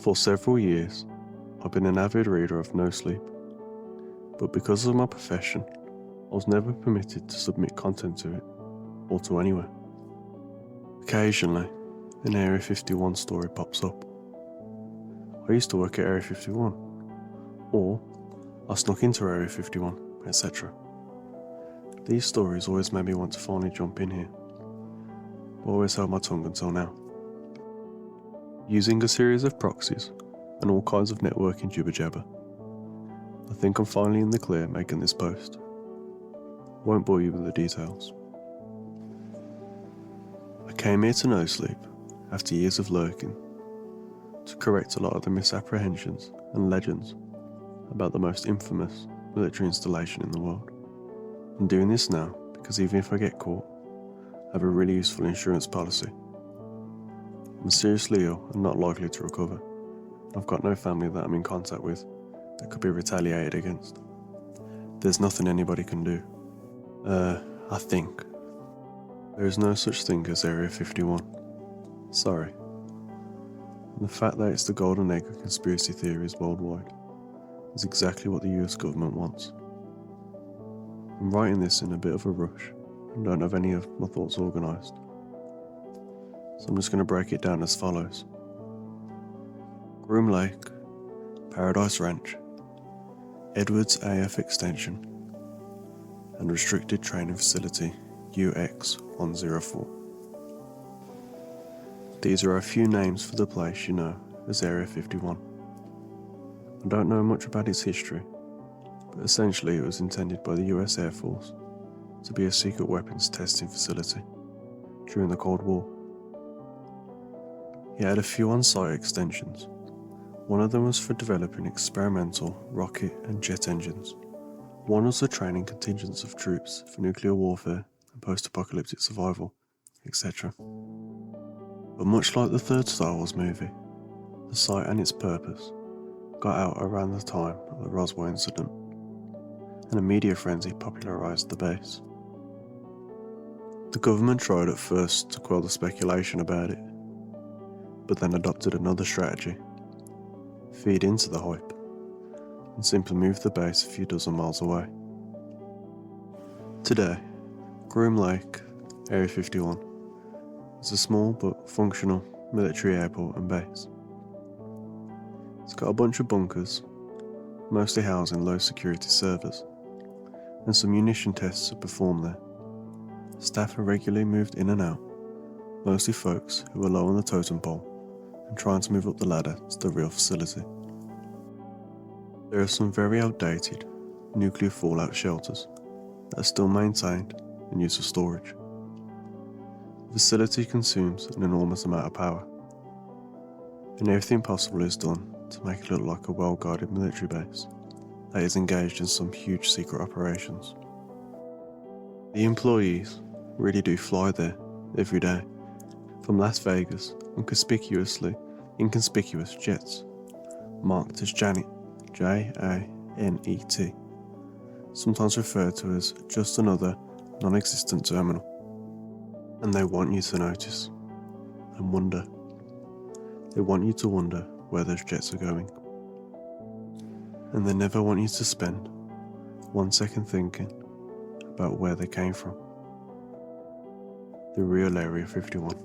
For several years, I've been an avid reader of No Sleep, but because of my profession, I was never permitted to submit content to it, or to anywhere. Occasionally, an Area 51 story pops up. I used to work at Area 51, or I snuck into Area 51, etc. These stories always made me want to finally jump in here, but I always held my tongue until now. Using a series of proxies and all kinds of networking jibber jabber, I think I'm finally in the clear making this post. Won't bore you with the details. I came here to No Sleep after years of lurking to correct a lot of the misapprehensions and legends about the most infamous military installation in the world. I'm doing this now because even if I get caught, I have a really useful insurance policy. I'm seriously ill and not likely to recover. I've got no family that I'm in contact with that could be retaliated against. There's nothing anybody can do. I think. There is no such thing as Area 51. Sorry. And the fact that it's the golden egg of conspiracy theories worldwide is exactly what the US government wants. I'm writing this in a bit of a rush and don't have any of my thoughts organised. So I'm just going to break it down as follows. Groom Lake, Paradise Ranch, Edwards AF Extension, and Restricted Training Facility UX-104. These are a few names for the place you know as Area 51. I don't know much about its history, but essentially it was intended by the US Air Force to be a secret weapons testing facility during the Cold War. It had a few on-site extensions. One of them was for developing experimental rocket and jet engines. One was for training contingents of troops for nuclear warfare and post-apocalyptic survival, etc. But much like the third Star Wars movie, the site and its purpose got out around the time of the Roswell incident, and a media frenzy popularised the base. The government tried at first to quell the speculation about it, but then adopted another strategy: feed into the hype, and simply move the base a few dozen miles away. Today, Groom Lake, Area 51, is a small but functional military airport and base. It's got a bunch of bunkers, mostly housing low security servers, and some munition tests are performed there. Staff are regularly moved in and out, mostly folks who are low on the totem pole and trying to move up the ladder to the real facility. There are some very outdated nuclear fallout shelters that are still maintained and used for storage. The facility consumes an enormous amount of power, and everything possible is done to make it look like a well-guarded military base that is engaged in some huge secret operations. The employees really do fly there every day, from Las Vegas on inconspicuous jets, marked as Janet, J-A-N-E-T, sometimes referred to as just another non-existent terminal. And they want you to notice and wonder. They want you to wonder where those jets are going. And they never want you to spend 1 second thinking about where they came from. The real Area 51.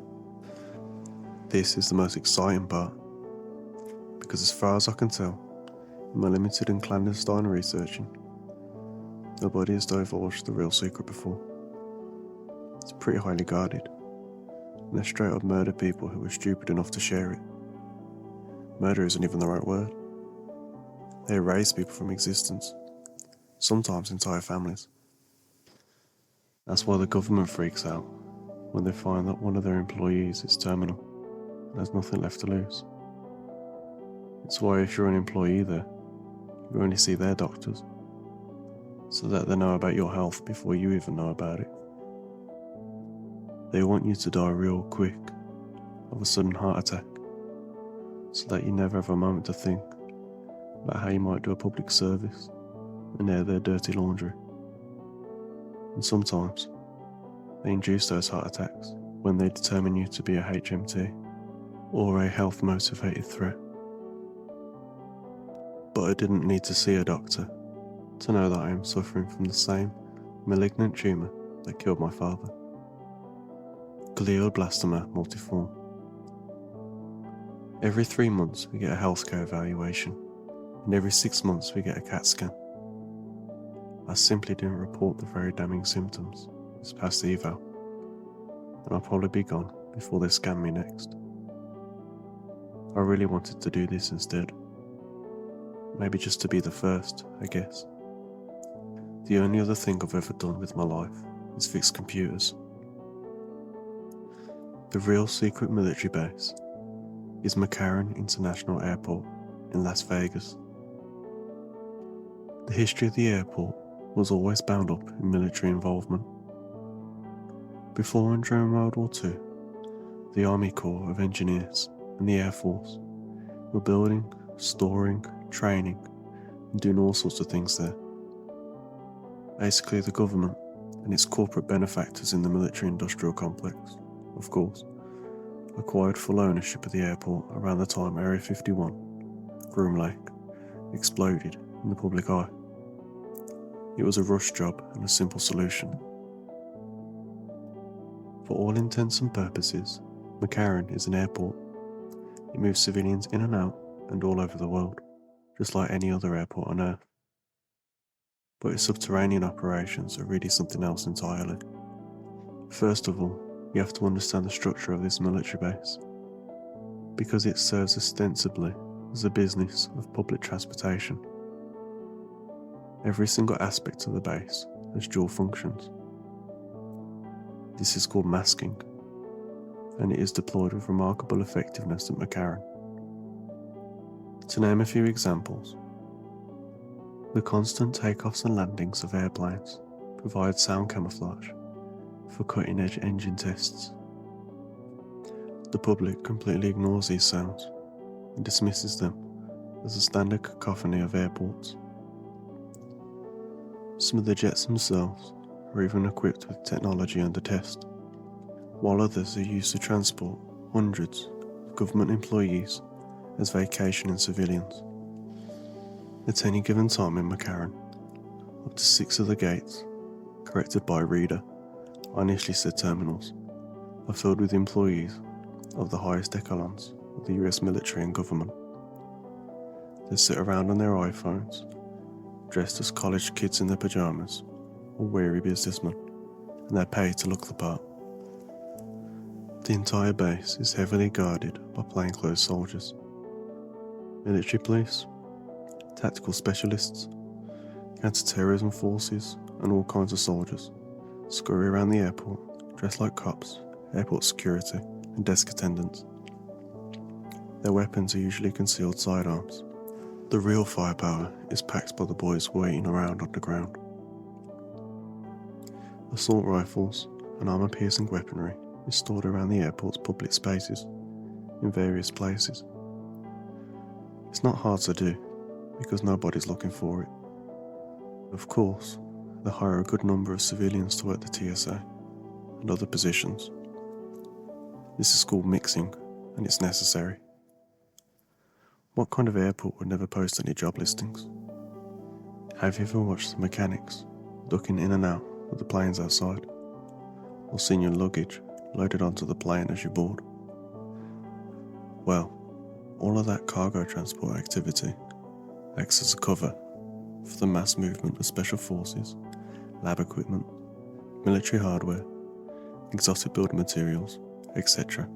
This is the most exciting part, because as far as I can tell, in my limited and clandestine researching, nobody has divulged the real secret before. It's pretty highly guarded, and they straight up murder people who were stupid enough to share it. Murder isn't even the right word. They erase people from existence, sometimes entire families. That's why the government freaks out when they find that one of their employees is terminal and has nothing left to lose. It's why if you're an employee there, you only see their doctors, so that they know about your health before you even know about it. They want you to die real quick of a sudden heart attack, so that you never have a moment to think about how you might do a public service and air their dirty laundry. And sometimes they induce those heart attacks when they determine you to be a HMT or a health motivated threat. I didn't need to see a doctor to know that I am suffering from the same malignant tumour that killed my father. Glioblastoma multiforme. Every 3 months we get a healthcare evaluation, and every 6 months we get a CAT scan. I simply didn't report the very damning symptoms this past eval, and I'll probably be gone before they scan me next. I really wanted to do this instead. Maybe just to be the first, I guess. The only other thing I've ever done with my life is fix computers. The real secret military base is McCarran International Airport in Las Vegas. The history of the airport was always bound up in military involvement. Before and during World War II, the Army Corps of Engineers and the Air Force were building, storing, training, and doing all sorts of things there. Basically, the government and its corporate benefactors in the military-industrial complex, of course, acquired full ownership of the airport around the time Area 51, Groom Lake, exploded in the public eye. It was a rush job and a simple solution. For all intents and purposes, McCarran is an airport. It moves civilians in and out and all over the world, just like any other airport on Earth. But its subterranean operations are really something else entirely. First of all, you have to understand the structure of this military base, because it serves ostensibly as a business of public transportation. Every single aspect of the base has dual functions. This is called masking, and it is deployed with remarkable effectiveness at McCarran. To name a few examples, the constant takeoffs and landings of airplanes provide sound camouflage for cutting-edge engine tests. The public completely ignores these sounds and dismisses them as a standard cacophony of airports. Some of the jets themselves are even equipped with technology under test, while others are used to transport hundreds of government employees as vacationing civilians. At any given time in McCarran, up to 6 of the gates, corrected by a reader, I initially said terminals, are filled with employees of the highest echelons of the US military and government. They sit around on their iPhones, dressed as college kids in their pajamas, or weary businessmen, and they're paid to look the part. The entire base is heavily guarded by plainclothes soldiers, military police, tactical specialists, counter-terrorism forces, and all kinds of soldiers scurry around the airport dressed like cops, airport security, and desk attendants. Their weapons are usually concealed sidearms. The real firepower is packed by the boys waiting around on the ground. Assault rifles and armor-piercing weaponry is stored around the airport's public spaces in various places. It's not hard to do because nobody's looking for it. Of course, they hire a good number of civilians to work the TSA and other positions. This is called mixing, and it's necessary. What kind of airport would never post any job listings? Have you ever watched the mechanics ducking in and out of the planes outside, or seen your luggage loaded onto the plane as you board? Well, all of that cargo transport activity acts as a cover for the mass movement of special forces, lab equipment, military hardware, exotic building materials, etc.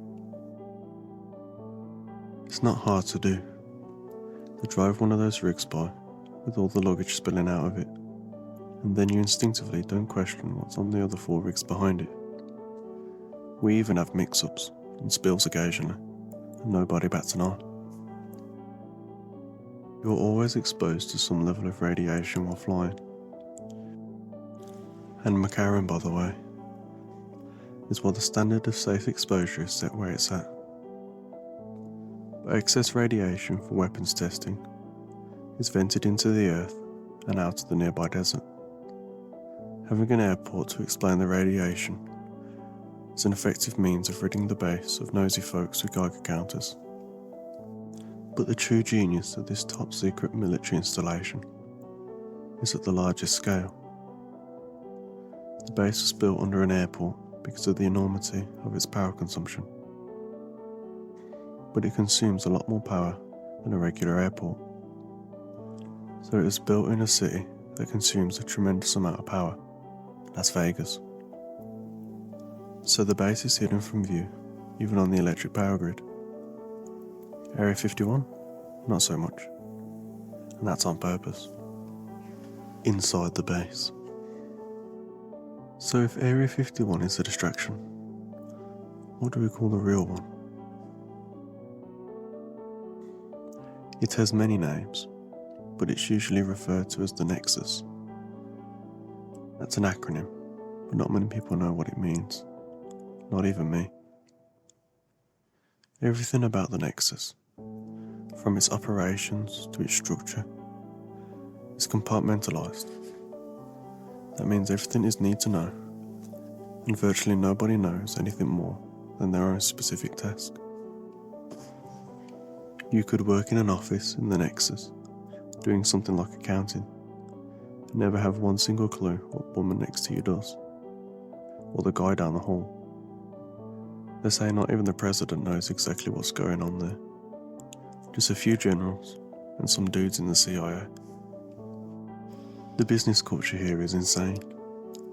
It's not hard to do. They drive one of those rigs by with all the luggage spilling out of it, and then you instinctively don't question what's on the other 4 rigs behind it. We even have mix-ups and spills occasionally, and nobody bats an eye. You're always exposed to some level of radiation while flying. And McCarran, by the way, is why the standard of safe exposure is set where it's at. But excess radiation for weapons testing is vented into the earth and out to the nearby desert. Having an airport to explain the radiation is an effective means of ridding the base of nosy folks with Geiger counters. But the true genius of this top secret military installation is at the largest scale. The base was built under an airport because of the enormity of its power consumption. But it consumes a lot more power than a regular airport. So it was built in a city that consumes a tremendous amount of power, Las Vegas. So the base is hidden from view, even on the electric power grid. Area 51? Not so much. And that's on purpose. Inside the base. So if Area 51 is a distraction, what do we call the real one? It has many names, but it's usually referred to as the Nexus. That's an acronym, but not many people know what it means. Not even me. Everything about the Nexus, from its operations to its structure, is compartmentalized. That means everything is need to know, and virtually nobody knows anything more than their own specific task. You could work in an office in the Nexus, doing something like accounting, and never have one single clue what the woman next to you does, or the guy down the hall. They say not even the president knows exactly what's going on there. Just a few generals and some dudes in the CIA. The business culture here is insane.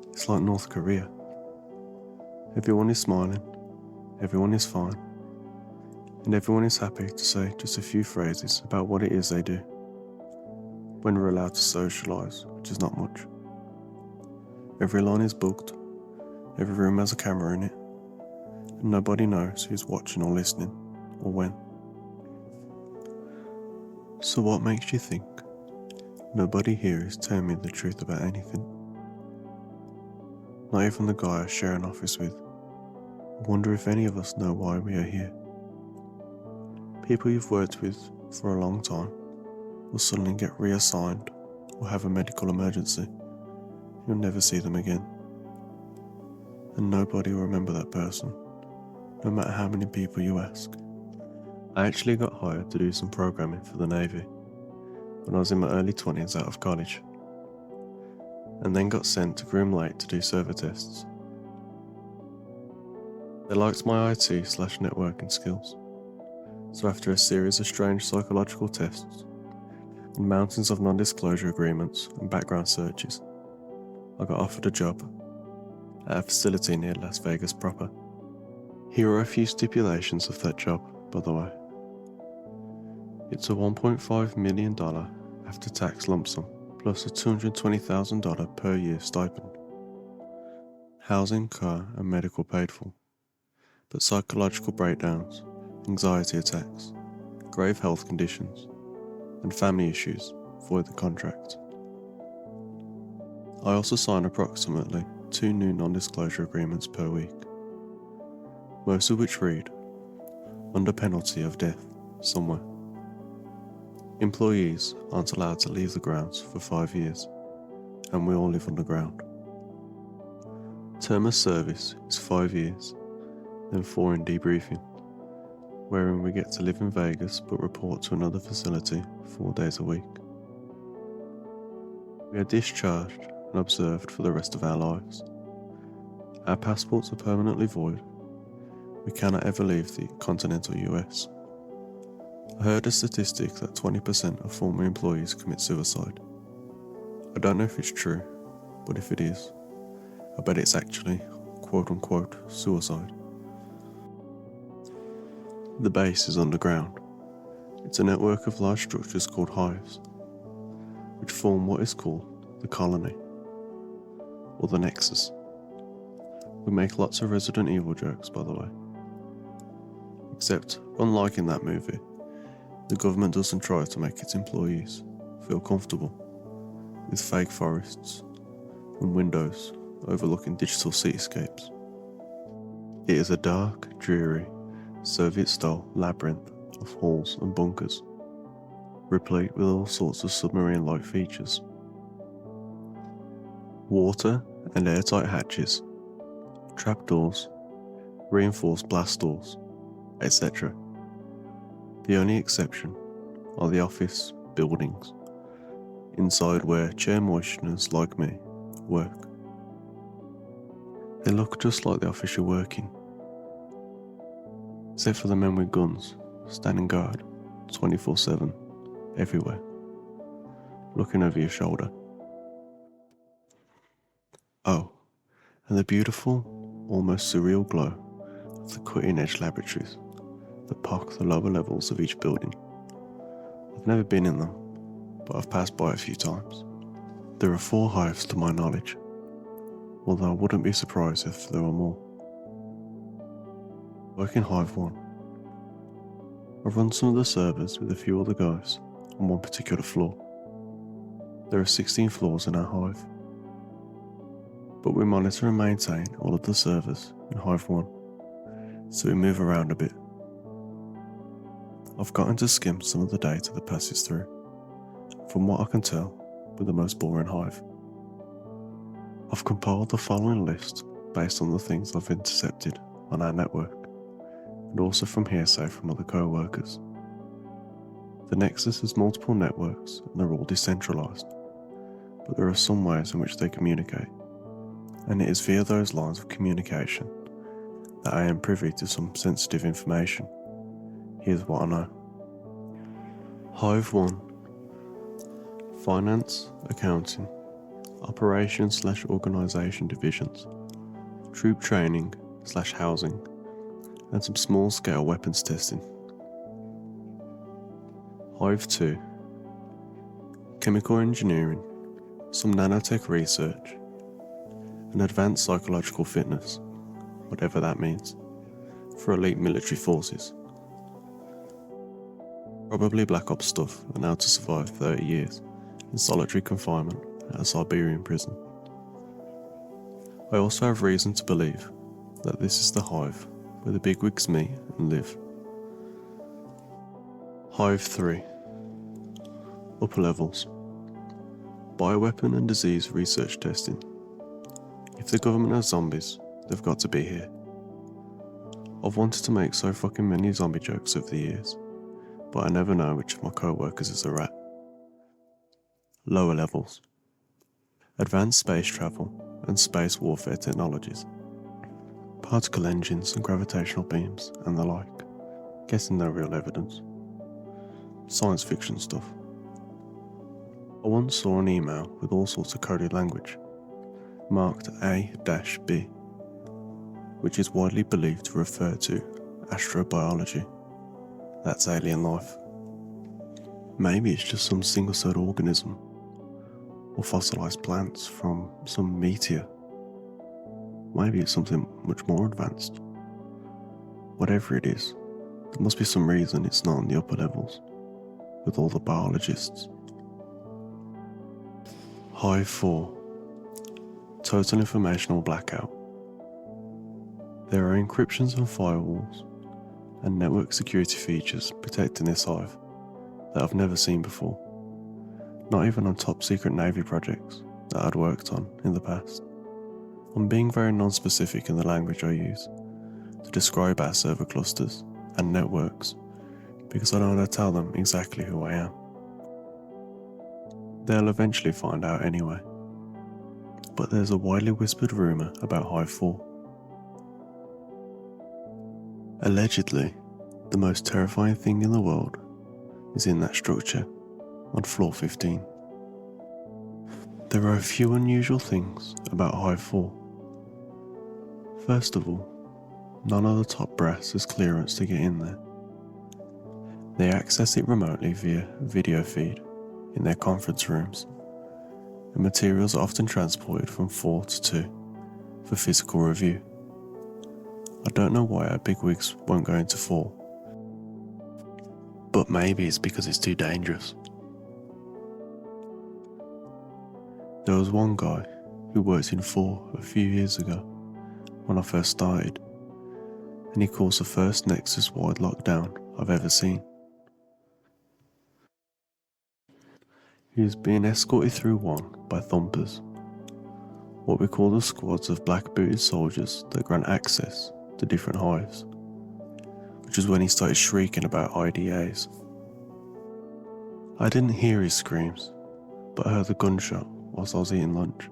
It's like North Korea. Everyone is smiling, everyone is fine, and everyone is happy to say just a few phrases about what it is they do, when we're allowed to socialise, which is not much. Every line is booked, every room has a camera in it, and nobody knows who's watching or listening, or when. So what makes you think nobody here is telling me the truth about anything? Not even the guy I share an office with. I wonder if any of us know why we are here. People you've worked with for a long time will suddenly get reassigned or have a medical emergency. You'll never see them again. And nobody will remember that person, no matter how many people you ask. I actually got hired to do some programming for the Navy when I was in my early 20s out of college, and then got sent to Groom Lake to do server tests. They liked my IT/networking skills, so after a series of strange psychological tests and mountains of non-disclosure agreements and background searches, I got offered a job at a facility near Las Vegas proper. Here are a few stipulations of that job, by the way. It's a $1.5 million after-tax lump sum, plus a $220,000 per year stipend. Housing, car and medical paid for, but psychological breakdowns, anxiety attacks, grave health conditions, and family issues void the contract. I also sign approximately 2 new non-disclosure agreements per week, most of which read, under penalty of death somewhere. Employees aren't allowed to leave the grounds for 5 years, and we all live underground. Term of service is 5 years, then 4 in debriefing, wherein we get to live in Vegas but report to another facility 4 days a week. We are discharged and observed for the rest of our lives. Our passports are permanently void. We cannot ever leave the continental US. I heard a statistic that 20% of former employees commit suicide. I don't know if it's true, but if it is, I bet it's actually quote-unquote suicide. The base is underground. It's a network of large structures called hives, which form what is called the colony, or the Nexus. We make lots of Resident Evil jokes, by the way. Except, unlike in that movie, the government doesn't try to make its employees feel comfortable with fake forests and windows overlooking digital cityscapes. It is a dark, dreary, Soviet-style labyrinth of halls and bunkers, replete with all sorts of submarine-like features. Water and airtight hatches, trapdoors, reinforced blast doors, etc. The only exception are the office buildings, inside where chair moisteners like me work. They look just like the office you're working, except for the men with guns standing guard 24/7 everywhere, looking over your shoulder. Oh, and the beautiful, almost surreal glow of the cutting-edge laboratories that pock the lower levels of each building. I've never been in them, but I've passed by a few times. There are 4 hives to my knowledge, although I wouldn't be surprised if there were more. Work in Hive 1. I've run some of the servers with a few other guys on one particular floor. There are 16 floors in our hive, but we monitor and maintain all of the servers in Hive 1, so we move around a bit. I've gotten to skim some of the data that passes through. From what I can tell, we're the most boring hive. I've compiled the following list based on the things I've intercepted on our network, and also from hearsay from other co-workers. The Nexus has multiple networks and they're all decentralised, but there are some ways in which they communicate, and it is via those lines of communication that I am privy to some sensitive information. Here's what I know. Hive 1. Finance, accounting, operations/organisation divisions, troop training/housing, and some small-scale weapons testing. Hive 2. Chemical engineering, some nanotech research, and advanced psychological fitness, whatever that means, for elite military forces. Probably Black Ops stuff and how to survive 30 years in solitary confinement at a Siberian prison. I also have reason to believe that this is the hive where the bigwigs meet and live. Hive 3. Upper levels. Bioweapon and disease research testing. If the government has zombies, they've got to be here. I've wanted to make so fucking many zombie jokes over the years, but I never know which of my co-workers is a rat. Lower levels. Advanced space travel and space warfare technologies. Particle engines and gravitational beams and the like. Guessing no real evidence. Science fiction stuff. I once saw an email with all sorts of coded language, marked A-B, which is widely believed to refer to astrobiology. That's alien life. Maybe it's just some single-celled organism, or fossilised plants from some meteor. Maybe it's something much more advanced. Whatever it is, there must be some reason it's not on the upper levels, with all the biologists. Hive 4. Total informational blackout. There are encryptions and firewalls, and network security features protecting this hive that I've never seen before. Not even on top secret Navy projects that I'd worked on in the past. I'm being very non-specific in the language I use to describe our server clusters and networks because I don't want to tell them exactly who I am. They'll eventually find out anyway. But there's a widely whispered rumour about Hive 4. Allegedly, the most terrifying thing in the world is in that structure on floor 15. There are a few unusual things about Hive 4. First of all, none of the top brass has clearance to get in there. They access it remotely via video feed in their conference rooms, and materials are often transported from 4 to 2 for physical review. I don't know why our bigwigs won't go into 4, but maybe it's because it's too dangerous. There was one guy who worked in 4 a few years ago when I first started, and he caused the first Nexus-wide lockdown I've ever seen. He was being escorted through 1 by thumpers, what we call the squads of black-booted soldiers that grant access to different hives, which is when he started shrieking about IDAs. I didn't hear his screams, but I heard the gunshot whilst I was eating lunch.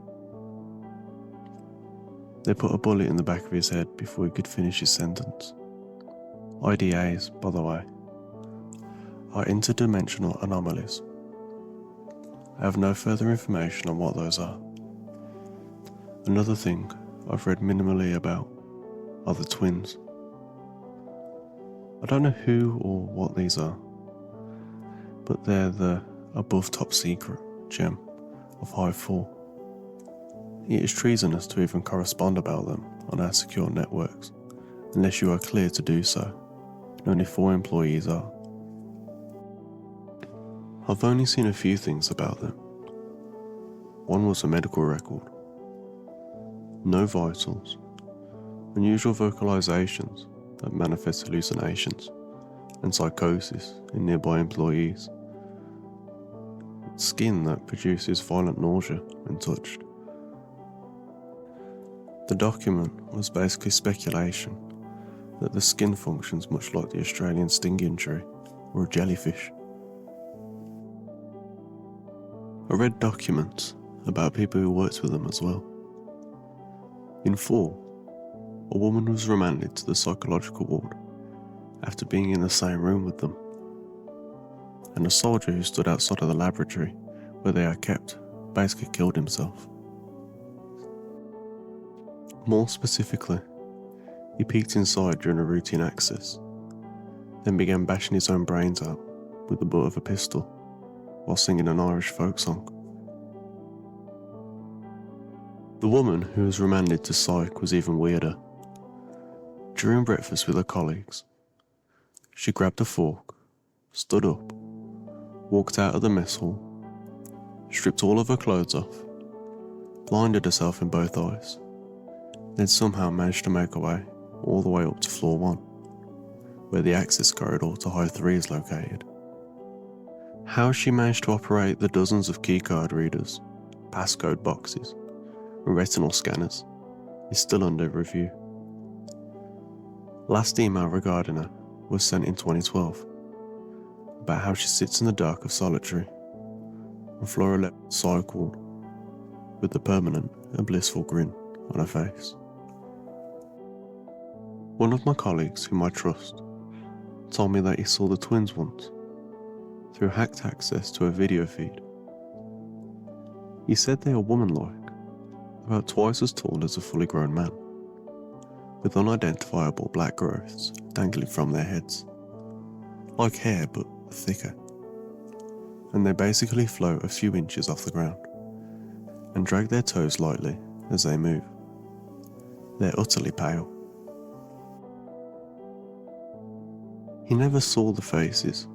They put a bullet in the back of his head before he could finish his sentence. IDAs, by the way, are interdimensional anomalies. I have no further information on what those are. Another thing I've read minimally about are the twins. I don't know who or what these are, but they're the above top secret gem of Hive 4. It is treasonous to even correspond about them on our secure networks, unless you are clear to do so, and only 4 employees are. I've only seen a few things about them. One was a medical record. No vitals, unusual vocalizations that manifest hallucinations, and psychosis in nearby employees. Skin that produces violent nausea when touched. The document was basically speculation that the skin functions much like the Australian sting injury or a jellyfish. I read documents about people who worked with them as well. In 4, a woman was remanded to the psychological ward after being in the same room with them, and a soldier who stood outside of the laboratory where they are kept basically killed himself. More specifically, he peeked inside during a routine access, then began bashing his own brains out with the butt of a pistol while singing an Irish folk song. The woman who was remanded to psych was even weirder. During breakfast with her colleagues, she grabbed a fork, stood up, walked out of the mess hall, stripped all of her clothes off, blinded herself in both eyes, then somehow managed to make her way all the way up to floor 1, where the access corridor to Hive 3 is located. How she managed to operate the dozens of keycard readers, passcode boxes, and retinal scanners is still under review. Last email regarding her was sent in 2012 about how she sits in the dark of solitary on floor 11 psych ward with the permanent and blissful grin on her face. One of my colleagues whom I trust told me that he saw the twins once through hacked access to a video feed. He said they are woman-like, about twice as tall as a fully grown man, with unidentifiable black growths dangling from their heads, like hair but thicker, and they basically float a few inches off the ground and drag their toes lightly as they move. They're utterly pale. He never saw the faces,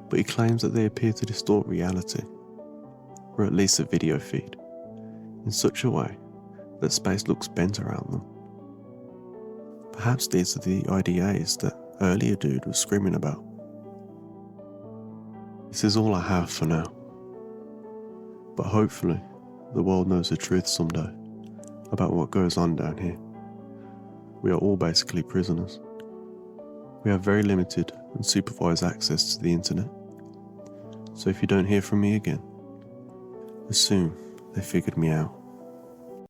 but he claims that they appear to distort reality, or at least the video feed, in such a way that space looks bent around them. Perhaps these are the IDAs that earlier dude was screaming about. This is all I have for now, but hopefully the world knows the truth someday about what goes on down here. We are all basically prisoners. We have very limited and supervised access to the internet, so if you don't hear from me again, assume they figured me out.